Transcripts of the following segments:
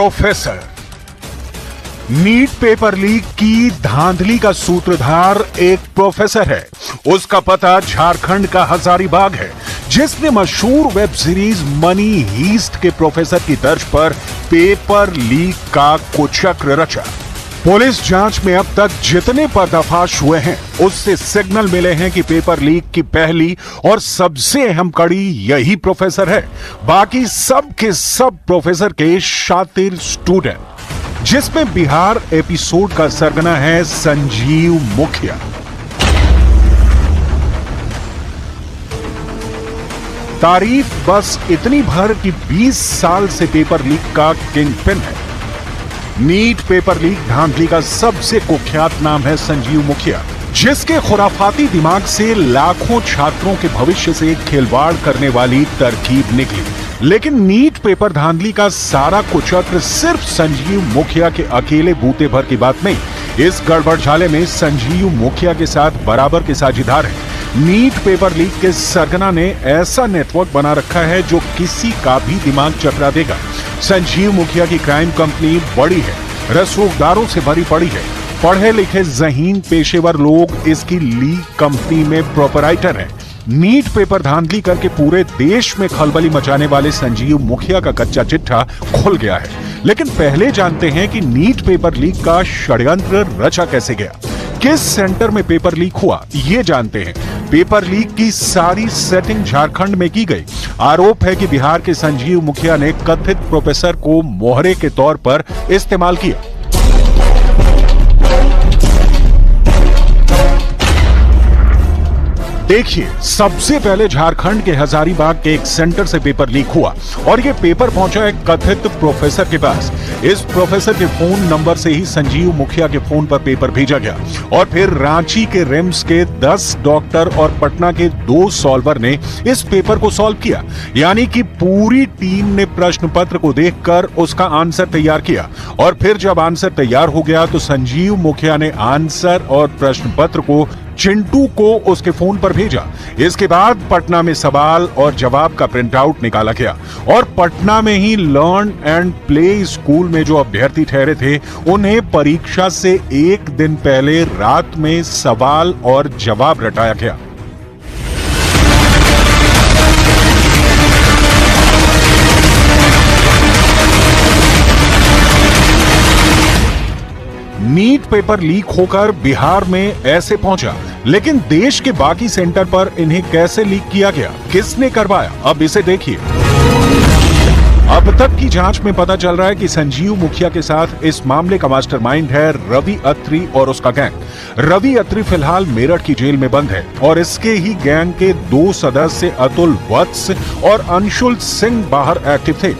Professor. NEET paper leak की धांधली का सूत्रधार एक प्रोफेसर है। उसका पता झारखंड का हजारीबाग है, जिसने मशहूर वेब सीरीज मनी हीस्ट के प्रोफेसर की तर्ज पर पेपर लीक का कुचक्र रचा। पुलिस जांच में अब तक जितने पर्दाफाश हुए हैं, उससे सिग्नल मिले हैं कि पेपर लीक की पहली और सबसे अहम कड़ी यही प्रोफेसर है। बाकी सब के सब प्रोफेसर के शातिर स्टूडेंट, जिसमें बिहार एपिसोड का सरगना है संजीव मुखिया। तारीफ बस इतनी भर कि 20 साल से पेपर लीक का किंग पिन है। नीट पेपर लीक धांधली का सबसे कुख्यात नाम है संजीव मुखिया, जिसके खुराफाती दिमाग से लाखों छात्रों के भविष्य से खिलवाड़ करने वाली तरकीब निकली। लेकिन नीट पेपर धांधली का सारा कुचक्र सिर्फ संजीव मुखिया के अकेले बूते भर की बात नहीं। इस गड़बड़झाले में संजीव मुखिया के साथ बराबर के साझीदार हैं। नीट पेपर लीक के सरगना ने ऐसा नेटवर्क बना रखा है जो किसी का भी दिमाग चकरा देगा। संजीव मुखिया की क्राइम कंपनी बड़ी है, रसूखदारों से भरी पड़ी है। पढ़े लिखे ज़हीन पेशेवर लोग इसकी लीक कंपनी में प्रोपराइटर हैं। नीट पेपर धांधली करके पूरे देश में खलबली मचाने वाले संजीव मुखिया का कच्चा चिट्ठा खुल गया है। लेकिन पहले जानते हैं कि नीट पेपर लीक का षड्यंत्र रचा कैसे गया, किस सेंटर में पेपर लीक हुआ, ये जानते हैं। पेपर लीक की सारी सेटिंग झारखंड में की गई। आरोप है कि बिहार के संजीव मुखिया ने कथित प्रोफेसर को मोहरे के तौर पर इस्तेमाल किया। देखिए, सबसे पहले झारखंड के हजारीबाग के एक सेंटर से पेपर लीक हुआ और ये पेपर पहुंचा एक कथित प्रोफेसर के पास। इस प्रोफेसर के फोन नंबर से ही संजीव मुखिया के फोन पर पेपर भेजा गया और फिर रांची के रिम्स के 10 डॉक्टर और पटना के 2 सॉल्वर ने इस पेपर को सॉल्व किया। यानी कि पूरी टीम ने प्रश्न पत्र को देखकर उसका आंसर तैयार किया और फिर जब आंसर तैयार हो गया तो संजीव मुखिया ने आंसर और प्रश्न पत्र को चिंटू को उसके फोन पर भेजा। इसके बाद पटना में सवाल और जवाब का प्रिंट आउट निकाला गया और पटना में ही लर्न एंड प्ले स्कूल में जो अभ्यर्थी ठहरे थे, उन्हें परीक्षा से एक दिन पहले रात में सवाल और जवाब रटाया गया। नीट पेपर लीक होकर बिहार में ऐसे पहुंचा, लेकिन देश के बाकी सेंटर पर इन्हें कैसे लीक किया गया, किसने करवाया, अब इसे देखिए। अब तक की जांच में पता चल रहा है कि संजीव मुखिया के साथ इस मामले का मास्टरमाइंड है रवि अत्री और उसका गैंग। रवि अत्री फिलहाल मेरठ की जेल में बंद है और इसके ही गैंग के 2 सदस्य अतुल वत्स और अंशुल सिंह बाहर एक्टिव थे।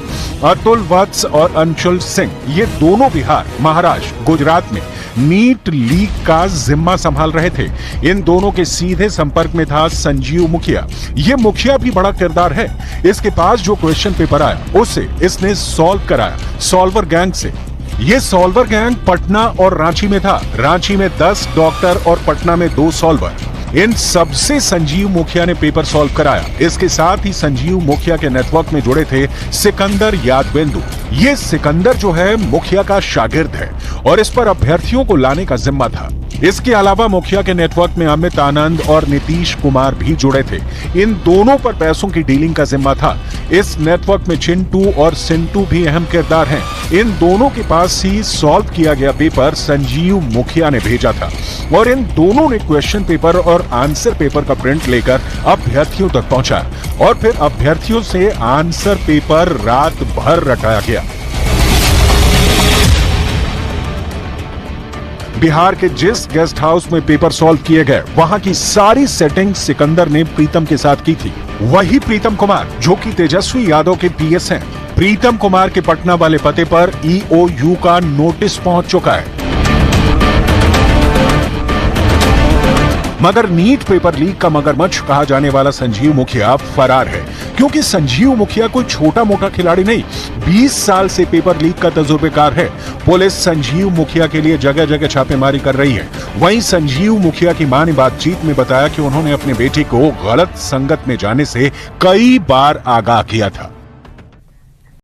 अतुल वत्स और अंशुल सिंह ये दोनों बिहार, महाराष्ट्र, गुजरात में नीट लीक का जिम्मा संभाल रहे थे। इन दोनों के सीधे संपर्क में था संजीव मुखिया। ये मुखिया भी बड़ा किरदार है। इसके पास जो क्वेश्चन पेपर आया उसे इसने सॉल्व कराया सॉल्वर गैंग से। ये सॉल्वर गैंग पटना और रांची में था। रांची में 10 डॉक्टर और पटना में 2 सॉल्वर। इन सबसे संजीव मुखिया ने पेपर सॉल्व कराया। इसके साथ ही संजीव मुखिया के नेटवर्क में जुड़े थे सिकंदर यादवेंदु। ये सिकंदर जो है मुखिया का शागिर्द है और इस पर अभ्यर्थियों को लाने का जिम्मा था। इसके अलावा मुखिया के नेटवर्क में अमित आनंद और नीतीश कुमार भी जुड़े थे। इन दोनों पर पैसों की डीलिंग का जिम्मा था। इस नेटवर्क में चिंटू और सिंटू भी अहम किरदार हैं। इन दोनों के पास ही सॉल्व किया गया पेपर संजीव मुखिया ने भेजा था और इन दोनों ने क्वेश्चन पेपर और आंसर पेपर का प्रिंट लेकर अभ्यर्थियों तक पहुंचा और फिर अभ्यर्थियों से आंसर पेपर रात भर रटाया गया। बिहार के जिस गेस्ट हाउस में पेपर सॉल्व किए गए, वहां की सारी सेटिंग सिकंदर ने प्रीतम के साथ की थी। वही प्रीतम कुमार जो कि तेजस्वी यादव के पीएस हैं। प्रीतम कुमार के पटना वाले पते पर EOU का नोटिस पहुंच चुका है। मगर नीट पेपर लीक का मगरमच्छ कहा जाने वाला संजीव मुखिया फरार है, क्योंकि संजीव मुखिया कोई छोटा मोटा खिलाड़ी नहीं, 20 साल से पेपर लीक का तजुर्बेकार है। पुलिस संजीव मुखिया के लिए जगह जगह छापेमारी कर रही है। वहीं संजीव मुखिया की मां ने बातचीत में बताया कि उन्होंने अपने बेटे को गलत संगत में जाने से कई बार आगाह किया था।